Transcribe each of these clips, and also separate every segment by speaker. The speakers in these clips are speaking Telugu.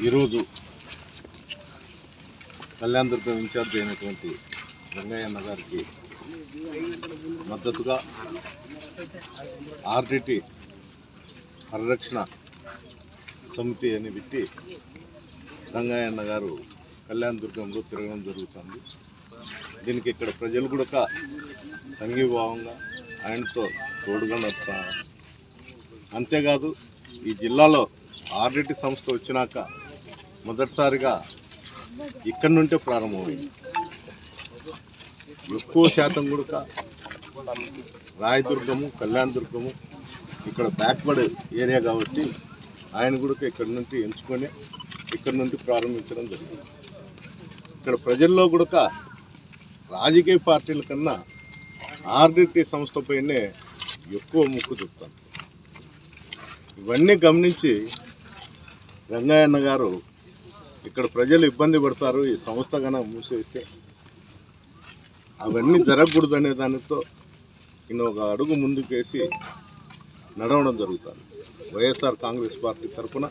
Speaker 1: ఈరోజు కళ్యాణ దుర్గం ఇన్ఛార్జ్ అయినటువంటి రంగయ్యన్న గారికి మద్దతుగా ఆర్డిటి పరిరక్షణ సమితి అని పెట్టి రంగయ్యన్న గారు కళ్యాణ దుర్గంలో తిరగడం జరుగుతుంది. దీనికి ఇక్కడ ప్రజలు కూడా సంఘీభావంగా ఆయనతో తోడుగా నడుస్తున్నారు. అంతేకాదు ఈ జిల్లాలో ఆర్డిటి సంస్థ వచ్చినాక మొదటిసారిగా ఇక్కడి నుండే ప్రారంభమైంది. ఎక్కువ శాతం కూడా రాయదుర్గము, కళ్యాణ దుర్గము ఇక్కడ బ్యాక్వర్డ్ ఏరియా కాబట్టి ఆయన కూడా ఇక్కడి నుండి ఎంచుకొని ఇక్కడి నుండి ప్రారంభించడం జరిగింది. ఇక్కడ ప్రజల్లో కూడా రాజకీయ పార్టీల కన్నా ఆర్డిటి సంస్థ పైనే ఎక్కువ మొక్కు చూపుతాను. ఇవన్నీ గమనించి రంగయ్యన్న గారు ఇక్కడ ప్రజలు ఇబ్బంది పడతారు, ఈ సంస్థ కన్నా మూసేస్తే అవన్నీ జరగకూడదు అనే దానితో ఈయన ఒక అడుగు ముందుకేసి నడవడం జరుగుతుంది. వైఎస్ఆర్ కాంగ్రెస్ పార్టీ తరఫున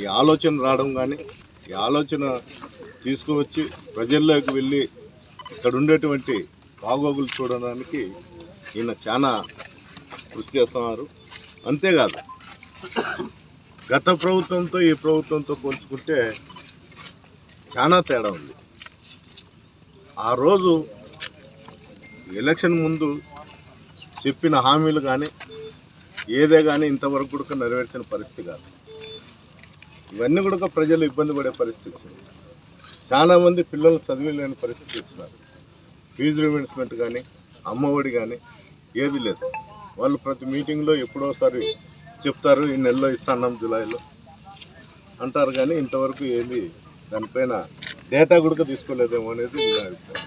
Speaker 1: ఈ ఆలోచన రావడం కానీ, ఈ ఆలోచన తీసుకువచ్చి ప్రజల్లోకి వెళ్ళి ఇక్కడ ఉండేటువంటి బాగోగులు చూడడానికి ఈయన చాలా కృషి చేస్తున్నారు. అంతేకాదు గత ప్రభుత్వంతో ఈ ప్రభుత్వంతో పోల్చుకుంటే చాలా తేడా ఉంది. ఆ రోజు ఎలక్షన్ ముందు చెప్పిన హామీలు కానీ ఏదే కానీ ఇంతవరకు కూడా నెరవేర్చిన పరిస్థితి కాదు. ఇవన్నీ కూడా ప్రజలు ఇబ్బంది పడే పరిస్థితి వచ్చింది. చాలామంది పిల్లలు చదివిలేని పరిస్థితి వచ్చినారు. ఫీజు రిమెంబర్స్మెంట్ కానీ, అమ్మఒడి కానీ ఏది లేదు. వాళ్ళు ప్రతి మీటింగ్లో ఎప్పుడోసారి చెప్తారు, ఈ నెలలో ఇస్తున్నాం జూలైలో అంటారు, కానీ ఇంతవరకు ఏది దానిపైన డేటా కూడా తీసుకోలేదేమో అనేది నా అభిప్రాయం.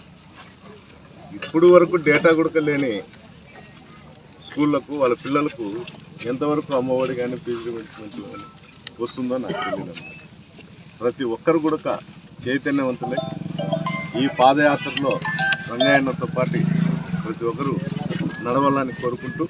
Speaker 1: ఇప్పుడు వరకు డేటా కూడా లేని స్కూళ్ళకు వాళ్ళ పిల్లలకు ఎంతవరకు అమ్మఒడి కానీ ఫీజు రిమెంబర్స్మెంట్ కానీ వస్తుందో నాకు తెలియదు. ప్రతి ఒక్కరు కూడా చైతన్యవంతులే ఈ పాదయాత్రలో రంగయ్యన్నతో పాటు ప్రతి ఒక్కరూ నడవాలని కోరుకుంటూ